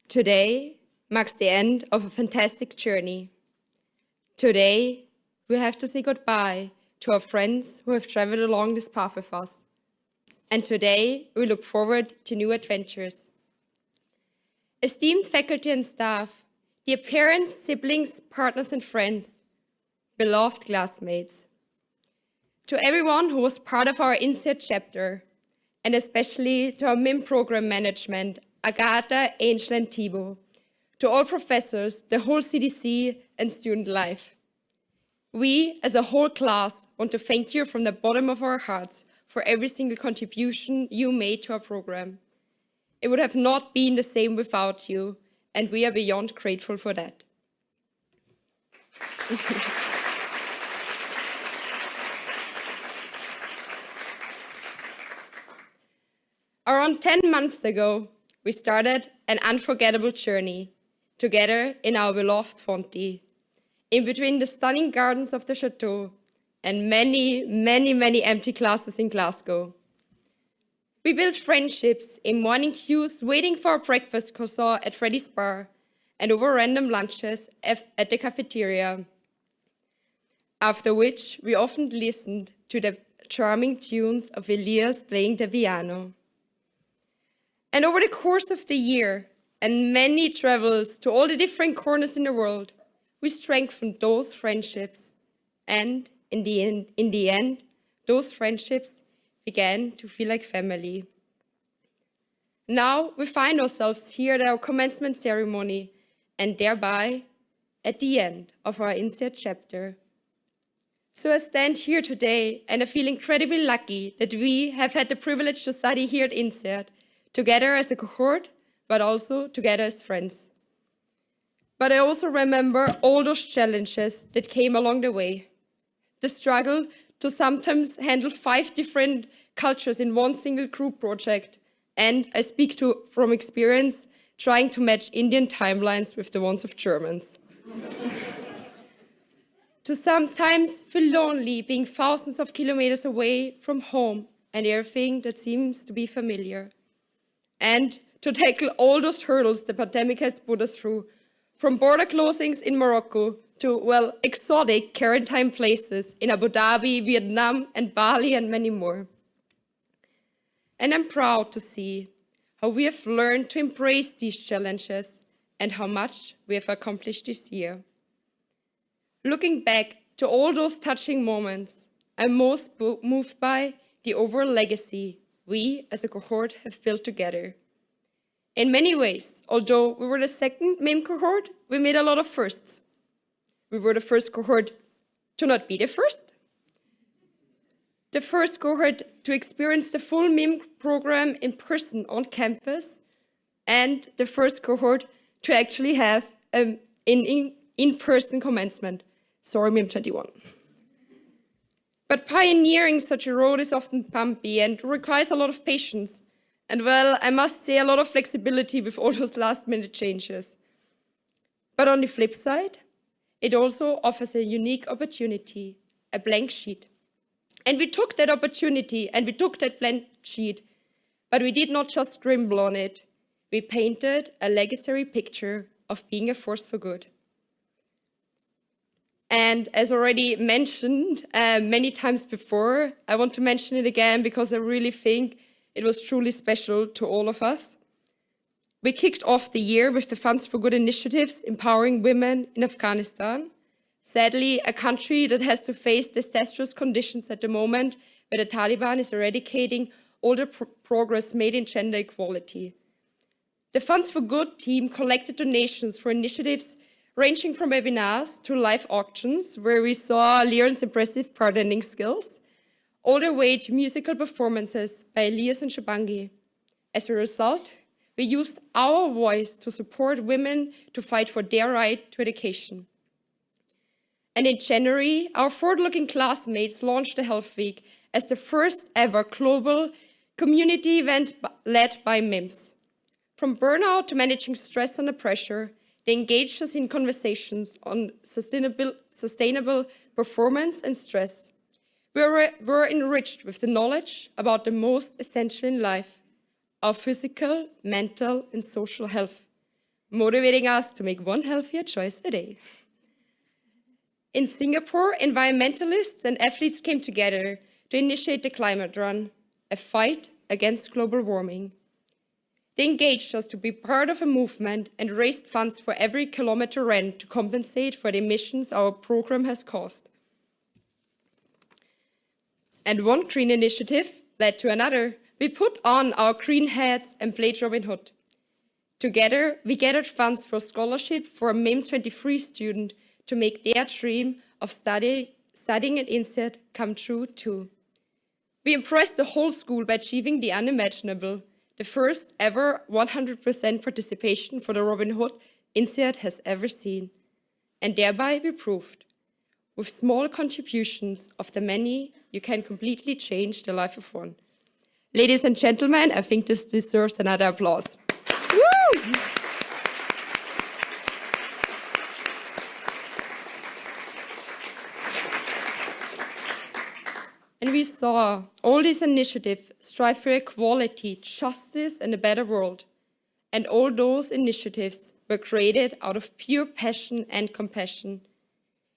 Today marks the end of a fantastic journey. Today, we have to say goodbye to our friends who have traveled along this path with us. And today, we look forward to new adventures. Esteemed faculty and staff, dear parents, siblings, partners, and friends, beloved classmates, to everyone who was part of our INSEAD chapter, and especially to our MIM program management, Agatha, Angel, and Thibaut, to all professors, the whole CDC, and student life. We, as a whole class, want to thank you from the bottom of our hearts for every single contribution you made to our program. It would have not been the same without you, and we are beyond grateful for that. Around 10 months ago, we started an unforgettable journey together in our beloved Fonty, in between the stunning gardens of the chateau and many, many, many empty classes in Glasgow. We built friendships in morning queues waiting for a breakfast croissant at Freddy's Bar and over random lunches at the cafeteria, after which we often listened to the charming tunes of Elias playing the piano. And over the course of the year and many travels to all the different corners in the world, we strengthened those friendships. And in the end, those friendships began to feel like family. Now we find ourselves here at our commencement ceremony and thereby at the end of our INSEAD chapter. So I stand here today and I feel incredibly lucky that we have had the privilege to study here at INSEAD, together as a cohort, but also together as friends. But I also remember all those challenges that came along the way. The struggle to sometimes handle 5 different cultures in one single group project, and I speak from experience, trying to match Indian timelines with the ones of Germans. To sometimes feel lonely being thousands of kilometers away from home and everything that seems to be familiar. And to tackle all those hurdles the pandemic has put us through, from border closings in Morocco to, exotic quarantine places in Abu Dhabi, Vietnam, and Bali, and many more. And I'm proud to see how we have learned to embrace these challenges and how much we have accomplished this year. Looking back to all those touching moments, I'm most moved by the overall legacy we as a cohort have built together. In many ways, although we were the second MIM cohort, we made a lot of firsts. We were the first cohort to not be the first, the first cohort to experience the full MIM program in person on campus, and the first cohort to actually have an in-person commencement. Sorry, MIM'21. But pioneering such a road is often bumpy and requires a lot of patience. And I must say a lot of flexibility with all those last-minute changes. But on the flip side, it also offers a unique opportunity, a blank sheet. And we took that opportunity and we took that blank sheet, but we did not just scribble on it. We painted a legacy picture of being a force for good. And as already mentioned many times before, I want to mention it again because I really think it was truly special to all of us. We kicked off the year with the Funds for Good initiatives empowering women in Afghanistan. Sadly, a country that has to face disastrous conditions at the moment, where the Taliban is eradicating all the progress made in gender equality. The Funds for Good team collected donations for initiatives ranging from webinars to live auctions, where we saw Leon's impressive bartending skills, all the way to musical performances by Elias and Shabangi. As a result, we used our voice to support women to fight for their right to education. And in January, our forward-looking classmates launched the Health Week as the first ever global community event led by MIMS. From burnout to managing stress under pressure, they engaged us in conversations on sustainable performance and stress. We were enriched with the knowledge about the most essential in life, our physical, mental, and social health. motivating us to make one healthier choice a day. In Singapore, environmentalists and athletes came together to initiate the climate run, a fight against global warming. They engaged us to be part of a movement and raised funds for every kilometer ran to compensate for the emissions our program has caused. And one green initiative led to another. We put on our green hats and played Robin Hood. Together, we gathered funds for scholarship for a MIM'22 student to make their dream of studying at INSEAD come true too. We impressed the whole school by achieving the unimaginable, the first ever 100% participation for the Robin Hood INSEAD has ever seen. And thereby we proved, with small contributions of the many, you can completely change the life of one. Ladies and gentlemen, I think this deserves another applause. Woo! And we saw all these initiatives strive for equality, justice, and a better world. And all those initiatives were created out of pure passion and compassion.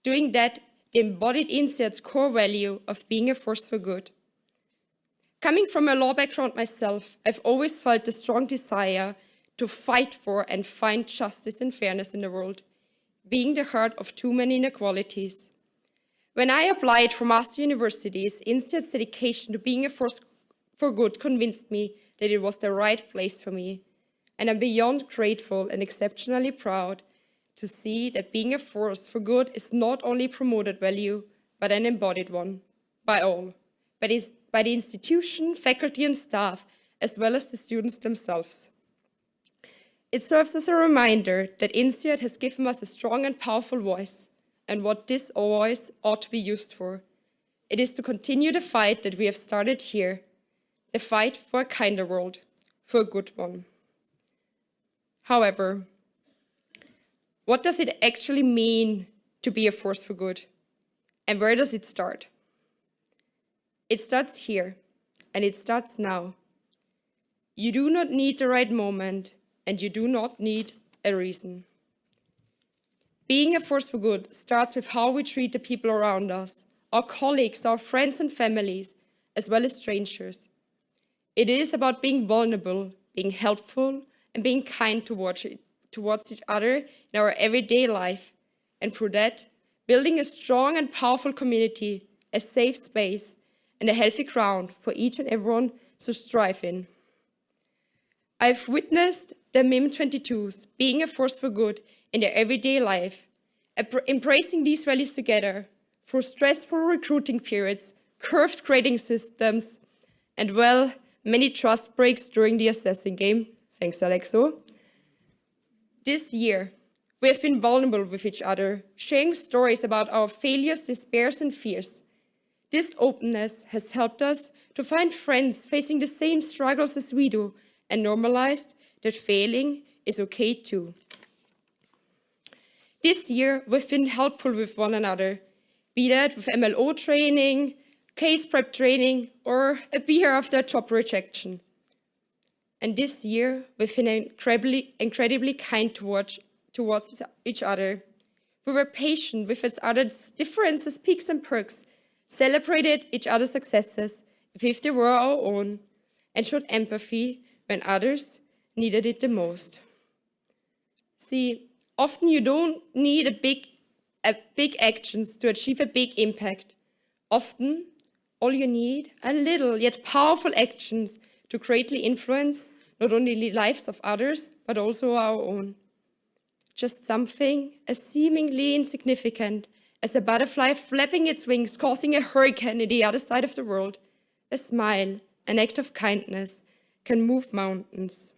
Doing that, they embodied INSEAD's core value of being a force for good. Coming from a law background myself, I've always felt a strong desire to fight for and find justice and fairness in the world, being the heart of too many inequalities. When I applied for master universities, INSEAD's dedication to being a force for good convinced me that it was the right place for me. And I'm beyond grateful and exceptionally proud to see that being a force for good is not only a promoted value, but an embodied one by all, by the institution, faculty, and staff, as well as the students themselves. It serves as a reminder that INSEAD has given us a strong and powerful voice, and what this voice ought to be used for. It is to continue the fight that we have started here, the fight for a kinder world, for a good one. However, what does it actually mean to be a force for good? And where does it start? It starts here, and it starts now. You do not need the right moment, and you do not need a reason. Being a force for good starts with how we treat the people around us, our colleagues, our friends and families, as well as strangers. It is about being vulnerable, being helpful, and being kind towards each other in our everyday life, and through that, building a strong and powerful community, a safe space, and a healthy ground for each and everyone to strive in. I've witnessed the MIM'22s being a force for good in their everyday life, embracing these values together through stressful recruiting periods, curved grading systems, and, well, many trust breaks during the assessing game. Thanks, Alexo. This year, we have been vulnerable with each other, sharing stories about our failures, despairs, and fears. This openness has helped us to find friends facing the same struggles as we do, and normalized that failing is okay too. This year, we've been helpful with one another, be that with MLO training, case prep training, or a beer after a job rejection. And this year, we've been incredibly kind towards each other. We were patient with each other's differences, peaks and perks, celebrated each other's successes if they were our own, and showed empathy when others needed it the most. See, often you don't need a big actions to achieve a big impact. Often, all you need are little yet powerful actions to greatly influence not only the lives of others, but also our own. Just something as seemingly insignificant as a butterfly flapping its wings, causing a hurricane on the other side of the world. A smile, an act of kindness, can move mountains.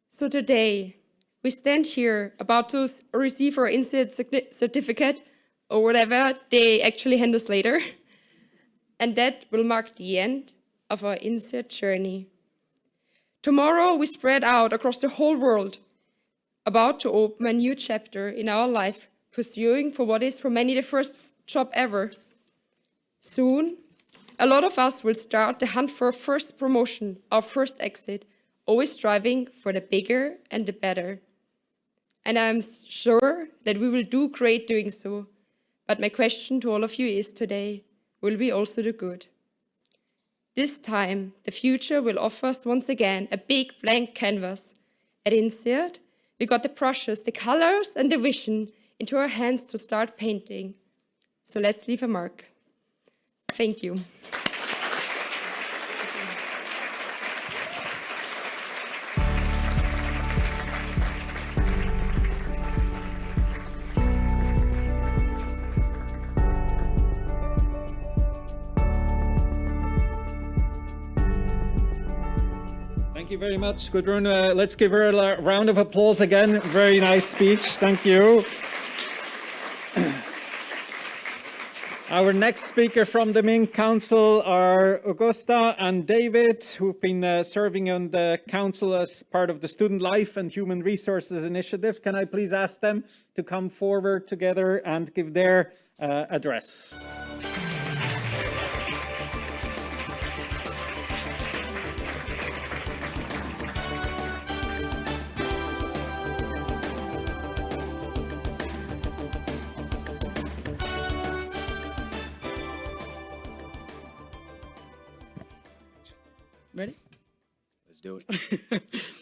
So today, we stand here about to receive our INSEAD certificate, or whatever they actually hand us later, and that will mark the end of our INSEAD journey. Tomorrow, we spread out across the whole world, about to open a new chapter in our life, pursuing for what is for many the first job ever. Soon, a lot of us will start the hunt for a first promotion, our first exit, always striving for the bigger and the better. And I'm sure that we will do great doing so. But my question to all of you is today, will we also do good? This time, the future will offer us once again a big blank canvas. At INSEAD, we got the brushes, the colors, and the vision into our hands to start painting. So let's leave a mark. Thank you. Thank you very much, Gudrun. Let's give her a round of applause again. Very nice speech. Thank you. Our next speaker from the MIM Council are Augusta and David, who've been serving on the Council as part of the Student Life and Human Resources Initiative. Can I please ask them to come forward together and give their address? Ready? Let's do it.